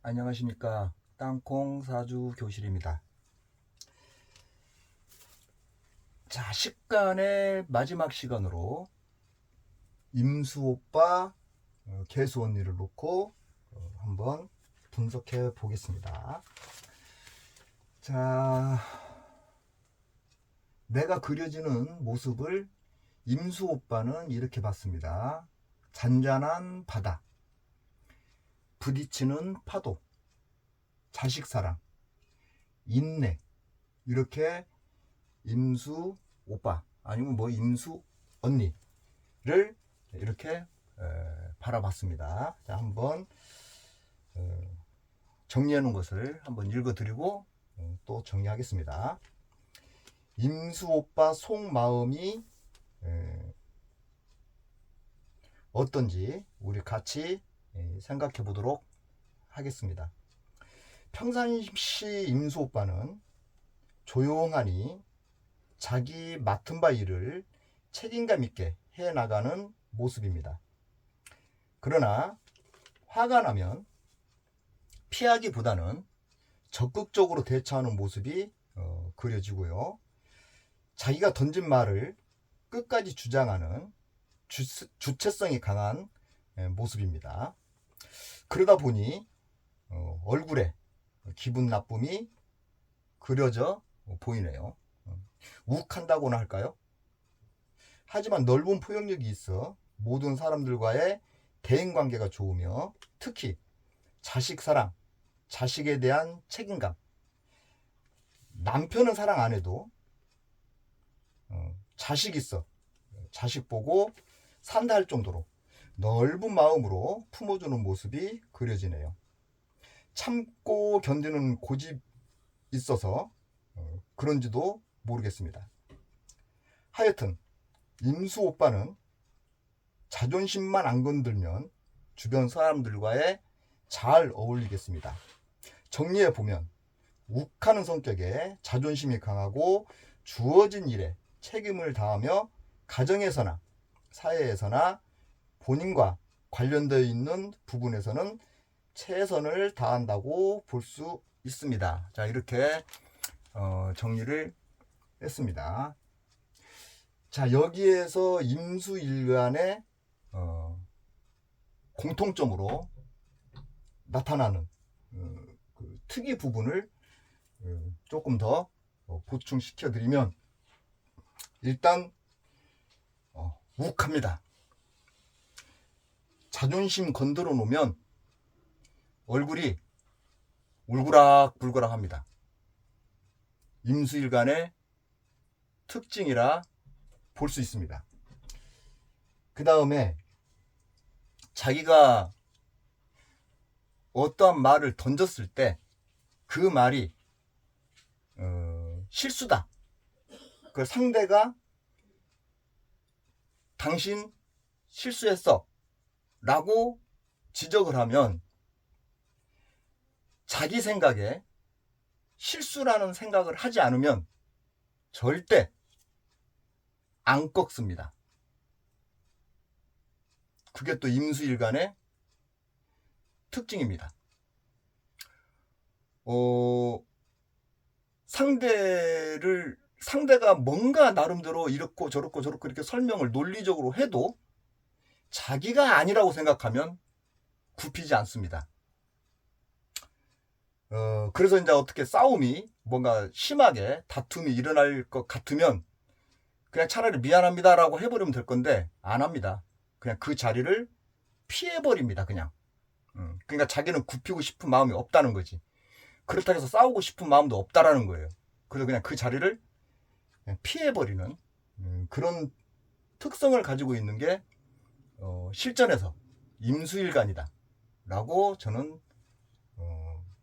안녕하십니까. 땅콩 사주 교실입니다. 자, 식간의 마지막 시간으로 임수 오빠, 개수 언니를 놓고 한번 분석해 보겠습니다. 자, 내가 그려지는 모습을 임수 오빠는 이렇게 봤습니다. 잔잔한 바다, 부딪히는 파도, 자식 사랑, 인내, 이렇게 임수 오빠 아니면 뭐 임수 언니를 이렇게 바라봤습니다. 자, 한번 정리해 놓은 것을 한번 읽어 드리고 또 정리하겠습니다. 임수 오빠 속마음이 어떤지 우리 같이 생각해 보도록 하겠습니다. 평상시 임수 오빠는 조용하니 자기 맡은 바 일을 책임감 있게 해나가는 모습입니다. 그러나 화가 나면 피하기보다는 적극적으로 대처하는 모습이 그려지고요. 자기가 던진 말을 끝까지 주장하는 주체성이 강한 모습입니다. 그러다 보니 얼굴에 기분 나쁨이 그려져 보이네요. 욱한다고나 할까요? 하지만 넓은 포용력이 있어 모든 사람들과의 대인관계가 좋으며 특히 자식 사랑, 자식에 대한 책임감, 남편은 사랑 안 해도 자식 있어, 자식 보고 산다 할 정도로 넓은 마음으로 품어주는 모습이 그려지네요. 참고 견디는 고집 있어서 그런지도 모르겠습니다. 하여튼 임수 오빠는 자존심만 안 건들면 주변 사람들과의 잘 어울리겠습니다. 정리해 보면 욱하는 성격에 자존심이 강하고 주어진 일에 책임을 다하며 가정에서나 사회에서나 본인과 관련되어 있는 부분에서는 최선을 다한다고 볼 수 있습니다. 자, 이렇게 정리를 했습니다. 자, 여기에서 임수일간의 공통점으로 나타나는 그 특이 부분을 조금 더 보충시켜 드리면, 일단 욱합니다. 자존심 건드려 놓으면 얼굴이 울그락불그락 합니다. 임수일간의 특징이라 볼 수 있습니다. 그 다음에 자기가 어떠한 말을 던졌을 때 그 말이 실수다, 그 상대가 당신 실수했어 라고 지적을 하면 자기 생각에 실수라는 생각을 하지 않으면 절대 안 꺾습니다. 그게 또 임수일간의 특징입니다. 상대가 뭔가 나름대로 이렇고 저렇고 이렇게 설명을 논리적으로 해도 자기가 아니라고 생각하면 굽히지 않습니다. 그래서 이제 어떻게 싸움이 뭔가 심하게 다툼이 일어날 것 같으면 그냥 차라리 미안합니다라고 해버리면 될 건데 안 합니다. 그냥 그 자리를 피해버립니다. 그냥. 그러니까 자기는 굽히고 싶은 마음이 없다는 거지. 그렇다고 해서 싸우고 싶은 마음도 없다라는 거예요. 그래서 그냥 그 자리를 그냥 피해버리는 그런 특성을 가지고 있는 게 실전에서 임수일간이다 라고 저는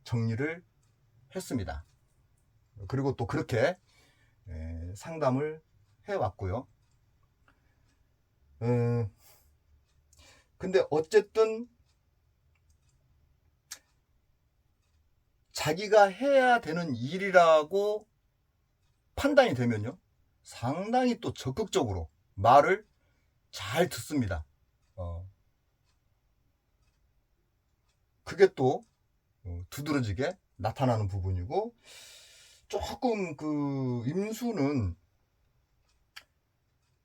정리를 했습니다. 그리고 또 그렇게 상담을 해왔고요. 근데 어쨌든 자기가 해야 되는 일이라고 판단이 되면요, 상당히 또 적극적으로 말을 잘 듣습니다. 그게 또 두드러지게 나타나는 부분이고, 조금 임수는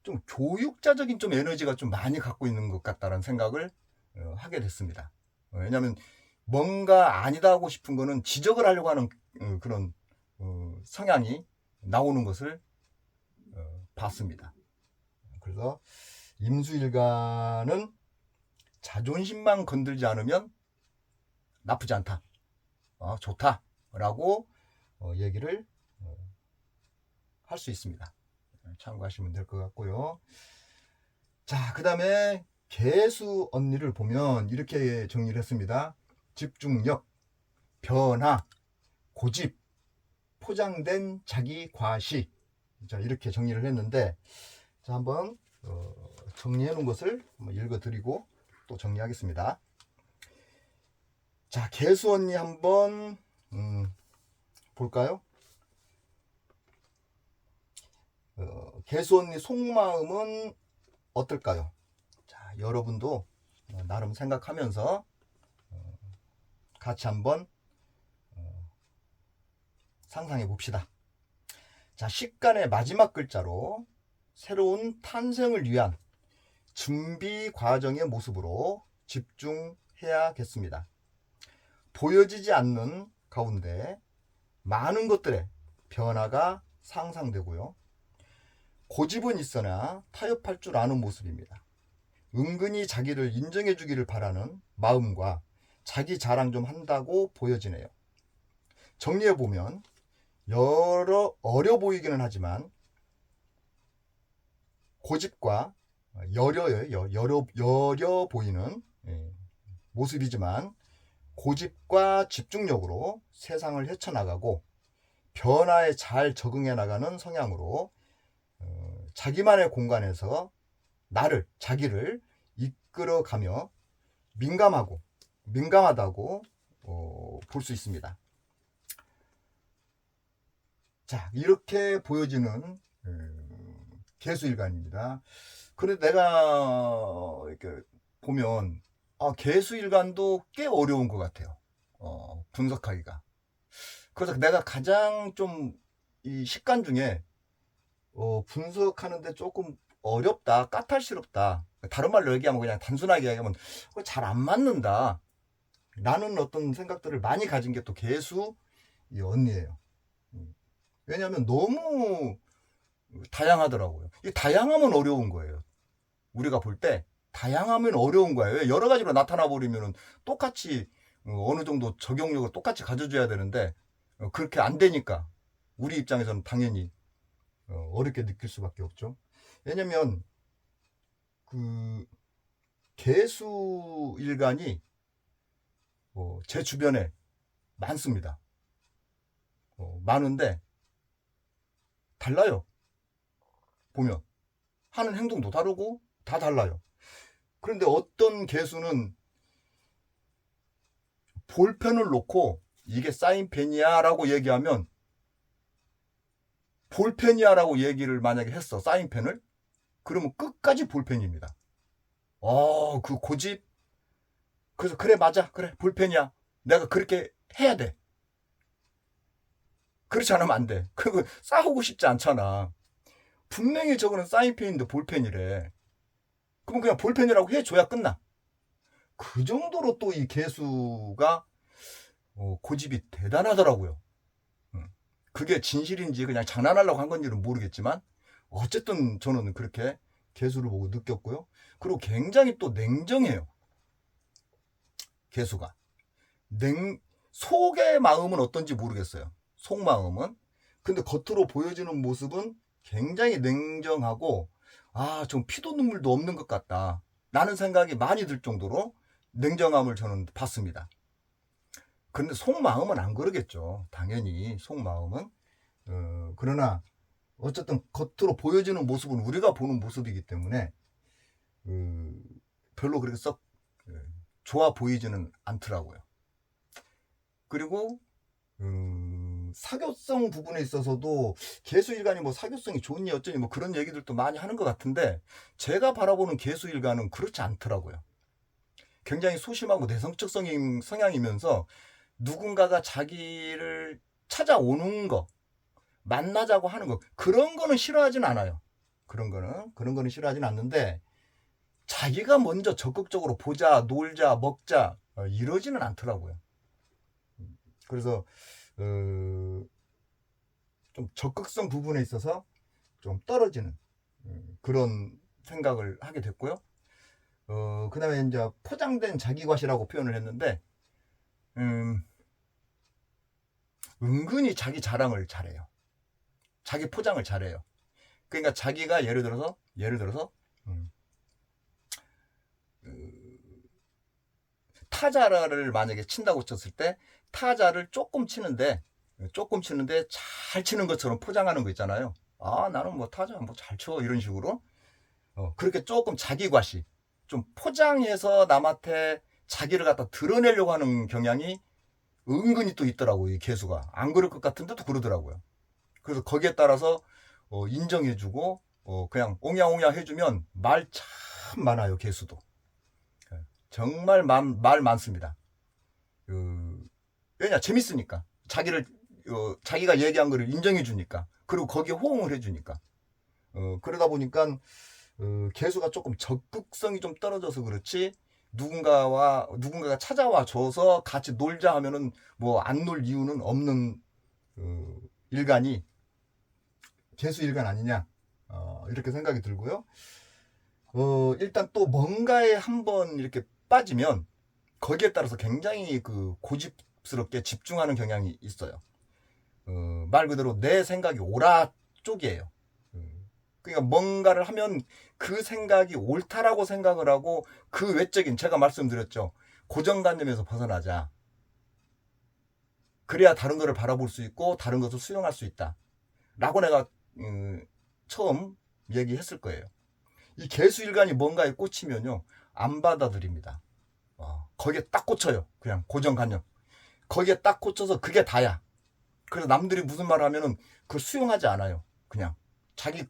좀 교육자적인 좀 에너지가 좀 많이 갖고 있는 것 같다는 생각을 하게 됐습니다. 왜냐하면 뭔가 아니다 하고 싶은 거는 지적을 하려고 하는 그런 성향이 나오는 것을 봤습니다. 그래서 임수일간은 자존심만 건들지 않으면 나쁘지 않다, 좋다 라고 얘기를 할 수 있습니다. 참고하시면 될 것 같고요. 자, 그 다음에 개수 언니를 보면 이렇게 정리를 했습니다. 집중력, 변화, 고집, 포장된 자기 과시. 자, 이렇게 정리를 했는데, 자, 한번 정리해 놓은 것을 한번 읽어 드리고 또 정리하겠습니다. 자, 개수 언니 한번 볼까요? 개수 언니 속마음은 어떨까요? 자, 여러분도 나름 생각하면서 같이 한번 상상해 봅시다. 자, 식간의 마지막 글자로 새로운 탄생을 위한 준비 과정의 모습으로 집중해야겠습니다. 보여지지 않는 가운데 많은 것들의 변화가 상상되고요. 고집은 있으나 타협할 줄 아는 모습입니다. 은근히 자기를 인정해 주기를 바라는 마음과 자기 자랑 좀 한다고 보여지네요. 정리해보면 어려 보이기는 하지만 고집과 여려 보이는 모습이지만 고집과 집중력으로 세상을 헤쳐나가고 변화에 잘 적응해 나가는 성향으로 자기만의 공간에서 자기를 이끌어가며 민감하다고 볼 수 있습니다. 자, 이렇게 보여지는 개수일간입니다. 그런데 내가 이렇게 보면 개수일간도 꽤 어려운 것 같아요. 분석하기가. 그래서 내가 가장 좀 이 식간 중에 분석하는데 조금 어렵다, 까탈스럽다. 다른 말로 얘기하면 그냥 단순하게 얘기하면 잘 안 맞는다 라는 어떤 생각들을 많이 가진 게 또 개수 이 언니예요. 왜냐하면 너무 다양하더라고요. 이 다양하면 어려운 거예요. 우리가 볼 때 다양하면 어려운 거예요. 여러 가지로 나타나 버리면 똑같이 어느 정도 적용력을 똑같이 가져줘야 되는데 그렇게 안 되니까 우리 입장에서는 당연히 어렵게 느낄 수밖에 없죠. 왜냐면 개수 일간이 제 주변에 많습니다. 많은데 달라요. 보면 하는 행동도 다르고 다 달라요. 그런데 어떤 개수는 볼펜을 놓고 이게 사인펜이야 라고 얘기하면 볼펜이야 라고 얘기를 만약에 했어, 사인펜을, 그러면 끝까지 볼펜입니다. 그 고집. 그래서 그래, 맞아, 그래, 볼펜이야, 내가 그렇게 해야 돼. 그렇지 않으면 안 돼. 그리고 싸우고 싶지 않잖아. 분명히 저거는 사인펜인데 볼펜이래. 그럼 그냥 볼펜이라고 해줘야 끝나. 그 정도로 또 이 개수가 고집이 대단하더라고요. 그게 진실인지 그냥 장난하려고 한 건지는 모르겠지만 어쨌든 저는 그렇게 개수를 보고 느꼈고요. 그리고 굉장히 또 냉정해요. 개수가. 속의 마음은 어떤지 모르겠어요. 속마음은. 근데 겉으로 보여지는 모습은 굉장히 냉정하고 좀 피도 눈물도 없는 것 같다 라는 생각이 많이 들 정도로 냉정함을 저는 봤습니다. 그런데 속마음은 안 그러겠죠. 당연히 속마음은. 그러나 어쨌든 겉으로 보여지는 모습은 우리가 보는 모습이기 때문에 별로 그렇게 썩 좋아 보이지는 않더라고요. 그리고 사교성 부분에 있어서도 개수일간이 뭐 사교성이 좋니 어쩌니 뭐 그런 얘기들도 많이 하는 것 같은데 제가 바라보는 개수일간은 그렇지 않더라고요. 굉장히 소심하고 내성적 성향이면서 누군가가 자기를 찾아오는 거, 만나자고 하는 거, 그런 거는 싫어하진 않아요. 그런 거는 싫어하진 않는데, 자기가 먼저 적극적으로 보자, 놀자, 먹자, 이러지는 않더라고요. 그래서 좀 적극성 부분에 있어서 좀 떨어지는 그런 생각을 하게 됐고요. 그 다음에 이제 포장된 자기과시라고 표현을 했는데, 은근히 자기 자랑을 잘해요. 자기 포장을 잘해요. 그러니까 자기가 예를 들어서 타자를 만약에 친다고 쳤을 때, 타자를 조금 치는데 잘 치는 것처럼 포장하는 거 있잖아요. 아, 나는 뭐 타자 뭐 잘 쳐, 이런 식으로. 그렇게 조금 자기 과시, 좀 포장해서 남한테 자기를 갖다 드러내려고 하는 경향이 은근히 또 있더라고요, 이 개수가. 안 그럴 것 같은데도 그러더라고요. 그래서 거기에 따라서 인정해주고 그냥 옹야옹야 해주면 말 참 많아요, 개수도. 정말 말 많습니다. 왜냐, 재밌으니까. 자기가 얘기한 거를 인정해 주니까. 그리고 거기에 호응을 해 주니까. 그러다 보니까 개수가 조금 적극성이 좀 떨어져서 그렇지, 누군가가 찾아와 줘서 같이 놀자 하면은 뭐 안 놀 이유는 없는 일간이 개수 일간 아니냐, 이렇게 생각이 들고요. 일단 또 뭔가에 한번 이렇게 빠지면 거기에 따라서 굉장히 고집스럽게 집중하는 경향이 있어요. 말 그대로 내 생각이 옳아 쪽이에요. 그러니까 뭔가를 하면 그 생각이 옳다라고 생각을 하고, 그 외적인, 제가 말씀드렸죠, 고정관념에서 벗어나자. 그래야 다른 것을 바라볼 수 있고 다른 것을 수용할 수 있다 라고 내가 처음 얘기했을 거예요. 이 개수일간이 뭔가에 꽂히면요, 안 받아들입니다. 거기에 딱 꽂혀요. 그냥 고정관념. 거기에 딱 꽂혀서 그게 다야. 그래서 남들이 무슨 말을 하면은 그걸 수용하지 않아요. 그냥 자기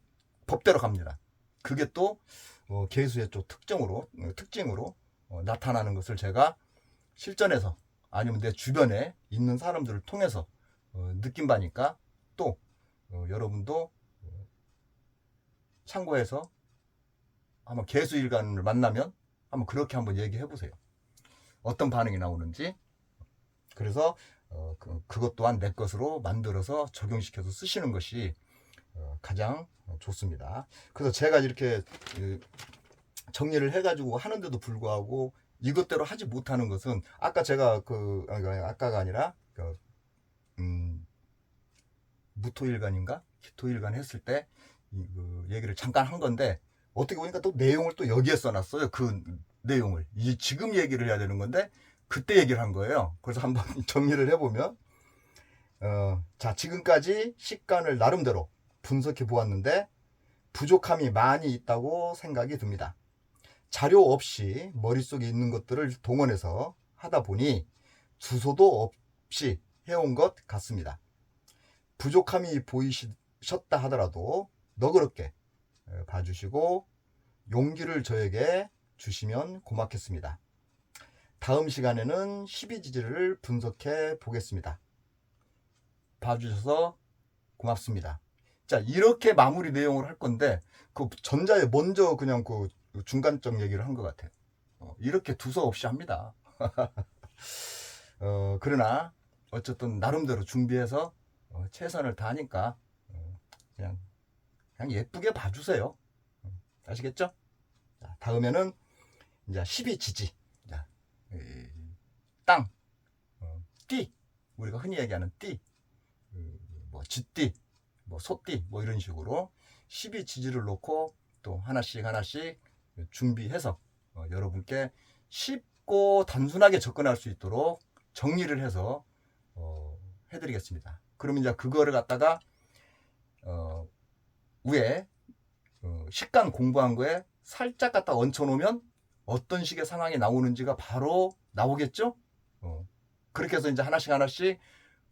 법대로 갑니다. 그게 또 개수의 또 특징으로 나타나는 것을 제가 실전에서, 아니면 내 주변에 있는 사람들을 통해서 느낀 바니까, 또 여러분도 참고해서 한번 개수일간을 만나면 한번 그렇게 한번 얘기해 보세요. 어떤 반응이 나오는지. 그래서 그것 또한 내 것으로 만들어서 적용시켜서 쓰시는 것이 가장 좋습니다. 그래서 제가 이렇게 정리를 해가지고 하는데도 불구하고 이것대로 하지 못하는 것은, 아까 제가 아까가 아니라 무토일간인가 기토일간 했을 때 얘기를 잠깐 한 건데, 어떻게 보니까 또 내용을 또 여기에 써놨어요. 그 내용을 지금 얘기를 해야 되는 건데 그때 얘기를 한 거예요. 그래서 한번 정리를 해보면, 자, 지금까지 식간을 나름대로 분석해 보았는데 부족함이 많이 있다고 생각이 듭니다. 자료 없이 머릿속에 있는 것들을 동원해서 하다 보니 주소도 없이 해온 것 같습니다. 부족함이 보이셨다 하더라도 너그럽게 봐주시고 용기를 저에게 주시면 고맙겠습니다. 다음 시간에는 12지지를 분석해 보겠습니다. 봐주셔서 고맙습니다. 자, 이렇게 마무리 내용을 할 건데 그 전자에 먼저 그냥 그 중간적 얘기를 한 것 같아요. 이렇게 두서없이 합니다. 그러나 어쨌든 나름대로 준비해서 최선을 다하니까 그냥 예쁘게 봐주세요. 아시겠죠? 자, 다음에는 이제 12지지. 자, 땅, 띠, 우리가 흔히 얘기하는 띠, 뭐 쥐띠, 뭐 소띠, 뭐 이런 식으로 12지지를 놓고 또 하나씩 준비해서 여러분께 쉽고 단순하게 접근할 수 있도록 정리를 해서 해드리겠습니다. 그럼 이제 그거를 갖다가 위에 식간 공부한 거에 살짝 갖다 얹혀놓으면 어떤 식의 상황이 나오는지가 바로 나오겠죠? 그렇게 해서 이제 하나씩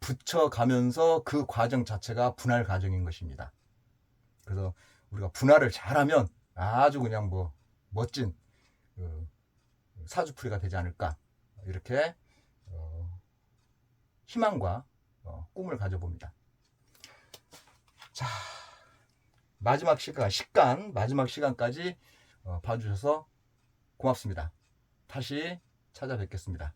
붙여가면서 그 과정 자체가 분할 과정인 것입니다. 그래서 우리가 분할을 잘하면 아주 그냥 뭐 멋진 사주풀이가 되지 않을까, 이렇게 희망과 꿈을 가져봅니다. 자, 마지막 시간까지 봐주셔서 고맙습니다. 다시 찾아뵙겠습니다.